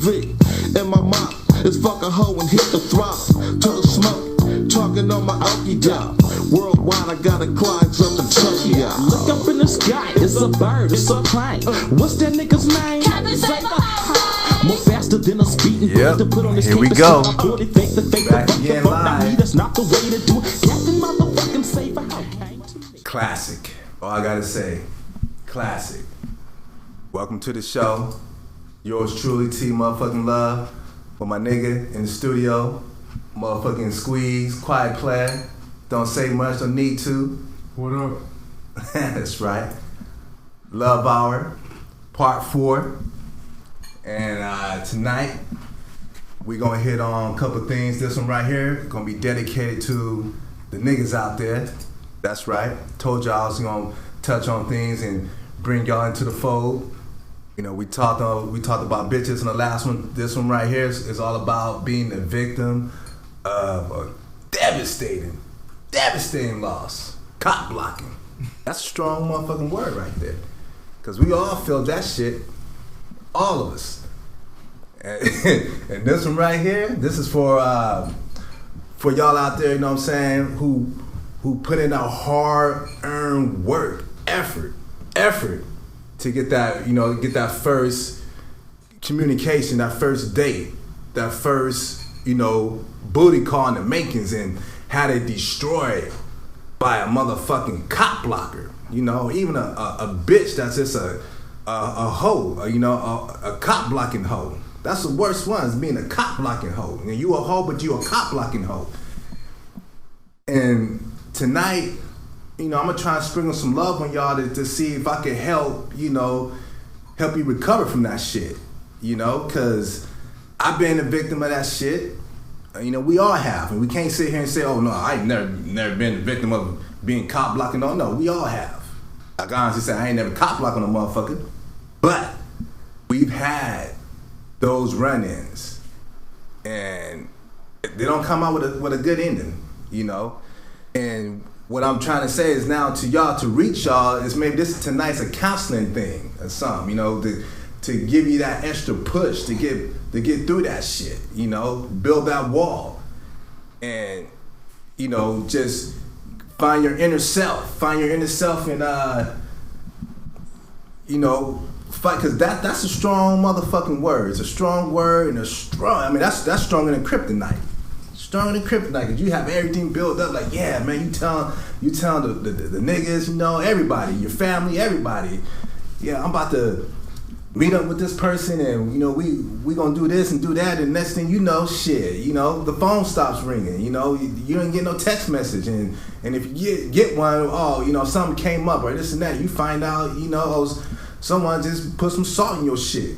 V. And my mop is fuck a hoe and hit the throttle to the smoke. Talking on my okie doke. Worldwide, I got a clients up in Tokyo. Look up in the sky, it's a bird, it's a plane. What's that nigga's name? More faster than a speeding bullet to put on this Here we go. Back again live. That's not the way to do it. Captain motherfucking Saber, okay? Classic. All I gotta say, classic. Welcome to the show. Yours truly, T motherfucking Love. With my nigga in the studio, motherfucking Squeeze, quiet player. Don't say much, don't need to. What up? That's right. Love Hour, part 4. And tonight, we're gonna hit on a couple things. This one right here, gonna be dedicated to the niggas out there. That's right. Told y'all I was gonna touch on things and bring y'all into the fold. You know, we talked about bitches in the last one. This one right here is all about being the victim of a devastating loss. Cock blocking. That's a strong motherfucking word right there. Cause we all feel that shit. All of us. And this one right here, this is for y'all out there, you know what I'm saying, who put in a hard-earned work, effort to get that first communication, that first date, that first, booty call in the makings, and had it destroyed by a motherfucking cock blocker. Even a bitch that's just a hoe, a cock blocking hoe. That's the worst one, is being a cock blocking hoe. And you a hoe, but you a cock blocking hoe. And tonight, I'm gonna try and sprinkle some love on y'all to see if I can help you recover from that shit. Cause I've been a victim of that shit. We all have, and we can't sit here and say, "Oh no, I've never been a victim of being cock blocking." No, we all have. I can honestly say I ain't never cock blocking a motherfucker, but we've had those run-ins, and they don't come out with a good ending, And what I'm trying to say is now to y'all, to reach y'all, is maybe tonight's a counseling thing or something, to give you that extra push to get through that shit, build that wall, and just find your inner self, and fight, because that's a strong motherfucking word. It's a strong word, and that's stronger than kryptonite. Stronger than kryptonite, because you have everything built up. Like, yeah, man, you telling the niggas, everybody, your family, everybody. Yeah, I'm about to meet up with this person, and we gonna do this and do that, and next thing you know, shit, the phone stops ringing. You don't get no text message, and if you get one, something came up or this and that, you find out, someone just put some salt in your shit.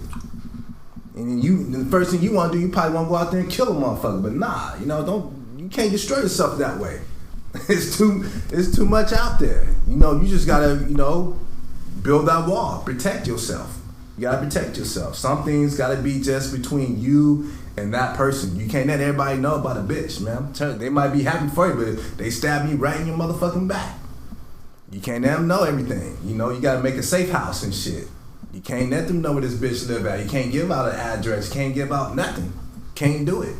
And the first thing you want to do, you probably want to go out there and kill a motherfucker. But nah, you can't destroy yourself that way. It's too much out there. You just gotta, build that wall, protect yourself. You gotta protect yourself. Some things gotta be just between you and that person. You can't let everybody know about a bitch, man. I'm telling you, they might be happy for you, but they stab you right in your motherfucking back. You can't let them know everything. You gotta make a safe house and shit. You can't let them know where this bitch live at. You can't give out an address. You can't give out nothing. Can't do it.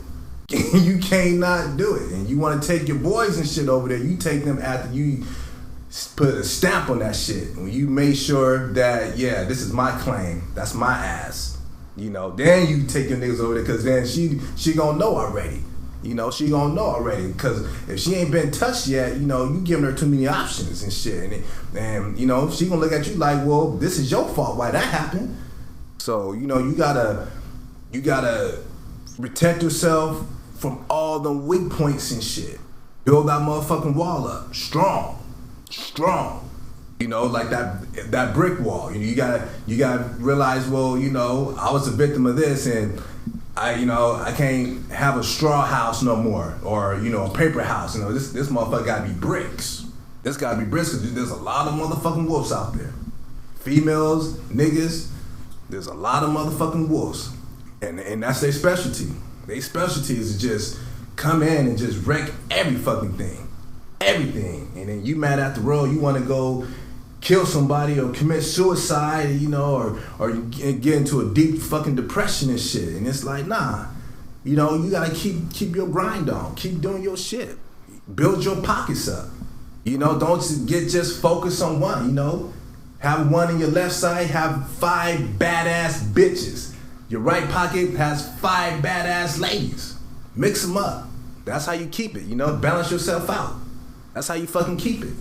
You cannot do it. And you want to take your boys and shit over there, you take them after you put a stamp on that shit. When you make sure that, yeah, this is my claim. That's my ass. Then you take your niggas over there, because then she gonna know already. She gonna know already, because if she ain't been touched yet, you giving her too many options and shit, and she gonna look at you like, well, this is your fault why that happened. So you gotta protect yourself from all the weak points and shit. Build that motherfucking wall up, strong, like that brick wall. You gotta realize, well, I was a victim of this, and I can't have a straw house no more, or a paper house. This motherfucker gotta be bricks. This gotta be bricks, because there's a lot of motherfucking wolves out there. Females, niggas, there's a lot of motherfucking wolves, and that's their specialty. Their specialty is to just come in and just wreck every fucking thing, everything. And then you mad at the world, you want to go kill somebody or commit suicide, you know, or you get into a deep fucking depression and shit. And it's like, nah, you know, you gotta keep your grind on, keep doing your shit, build your pockets up. You know, don't get just focused on one, you know. Have one in your left side, have 5 badass bitches. Your right pocket has 5 badass ladies. Mix them up. That's how you keep it, you know, balance yourself out. That's how you fucking keep it.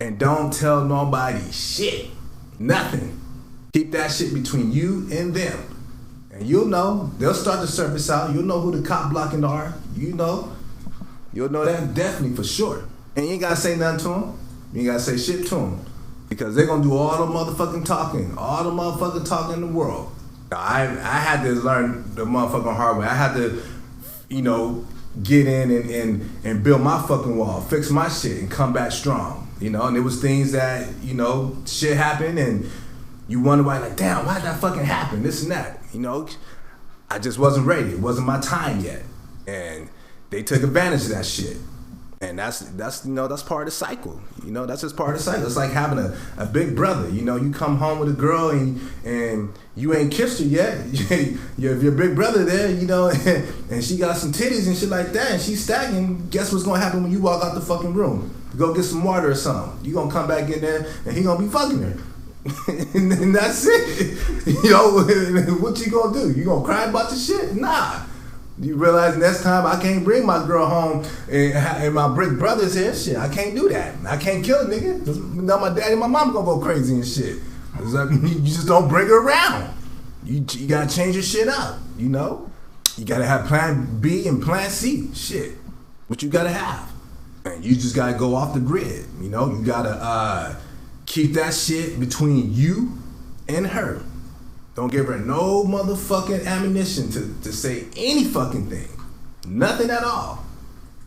And don't tell nobody shit, nothing. Keep that shit between you and them. And you'll know, they'll start to surface out. You'll know who the cop blocking are. You know, you'll know that definitely for sure. And you ain't gotta say nothing to them. You ain't gotta say shit to them. Because they're gonna do all the motherfucking talking in the world. Now, I had to learn the motherfucking hard way. I had to, you know, get in and build my fucking wall, fix my shit, and come back strong. You know, and there was things that, you know, shit happened and you wonder why, like, damn, why did that fucking happen? This and that. You know, I just wasn't ready. It wasn't my time yet. And they took advantage of that shit. And that's you know, that's part of the cycle. You know, that's just part of the cycle. It's like having a big brother. You know, you come home with a girl and you ain't kissed her yet. your big brother there, you know, and she got some titties and shit like that, and she's stagnant. Guess what's gonna happen when you walk out the fucking room? Go get some water or something. You gonna come back in there and he gonna be fucking her. And that's it. You know, what you gonna do? You gonna cry about the shit? Nah. You realize next time I can't bring my girl home and my big brother's here. Shit, I can't do that. I can't kill a nigga. Now my daddy and my mom gonna go crazy and shit. You just don't bring her around. You gotta change your shit up, you know? You gotta have plan B and plan C. Shit. What you gotta have. And you just gotta go off the grid. You know, you gotta keep that shit between you and her. Don't give her no motherfucking ammunition to say any fucking thing. Nothing at all.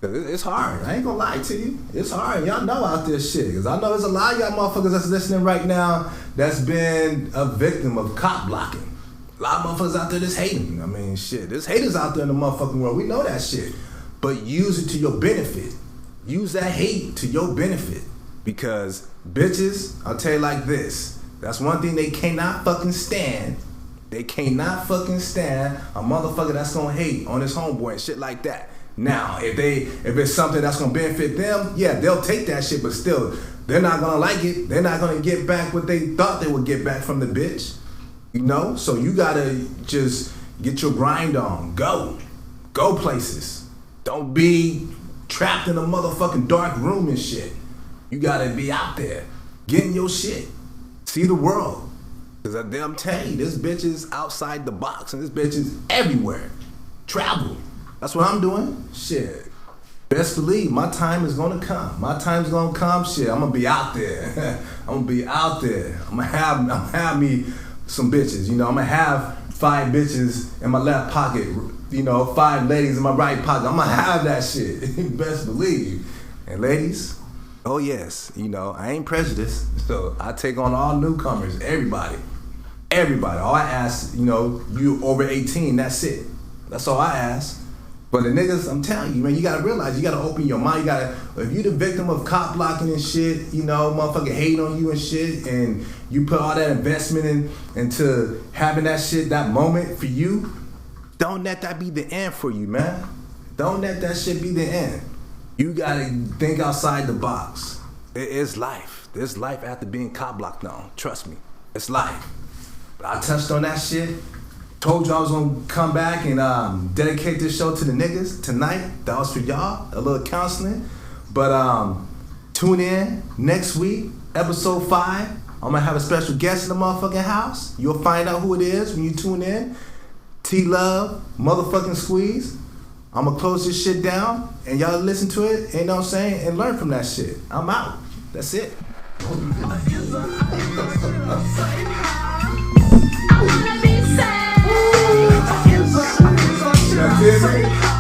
It's hard. I ain't gonna lie to you. It's hard. Y'all know out there shit. Because I know there's a lot of y'all motherfuckers that's listening right now that's been a victim of cop blocking. A lot of motherfuckers out there that's hating. I mean, shit. There's haters out there in the motherfucking world. We know that shit. But use it to your benefit. Use that hate to your benefit. Because bitches, I'll tell you like this. That's one thing they cannot fucking stand. They cannot fucking stand a motherfucker that's gonna hate on his homeboy and shit like that. Now, if it's something that's gonna benefit them, yeah, they'll take that shit, but still, they're not gonna like it. They're not gonna get back what they thought they would get back from the bitch. You know? So you gotta just get your grind on. Go places. Don't be trapped in a motherfucking dark room and shit. You gotta be out there, getting your shit. See the world. Because I'm telling you, this bitch is outside the box and this bitch is everywhere. Travel. That's what I'm doing. Shit. Best believe my time is gonna come. My time's gonna come. Shit, I'm gonna be out there. I'm gonna be out there. I'm gonna have me some bitches. You know, I'm gonna have 5 bitches in my left pocket. You know, 5 ladies in my right pocket. I'm gonna have that shit. Best believe. And ladies, oh yes, you know, I ain't prejudiced, so I take on all newcomers, everybody. All I ask, you know, you over 18, that's it. That's all I ask. But the niggas, I'm telling you, man, you gotta realize, you gotta open your mind. If you the victim of cop blocking and shit, you know, motherfucker hate on you and shit, and you put all that investment into having that shit, that moment for you, don't let that be the end for you, man. Don't let that shit be the end. You gotta think outside the box. It is life. There's life after being cop blocked on. Trust me, it's life. But I touched on that shit. Told you I was gonna come back and dedicate this show to the niggas tonight. That was for y'all, a little counseling. But tune in next week, episode 5. I'm gonna have a special guest in the motherfucking house. You'll find out who it is when you tune in. T-Love, motherfucking Squeeze. I'm gonna close this shit down and y'all listen to it, you know what I'm saying, and learn from that shit. I'm out. That's it. I wanna be saved. That's it.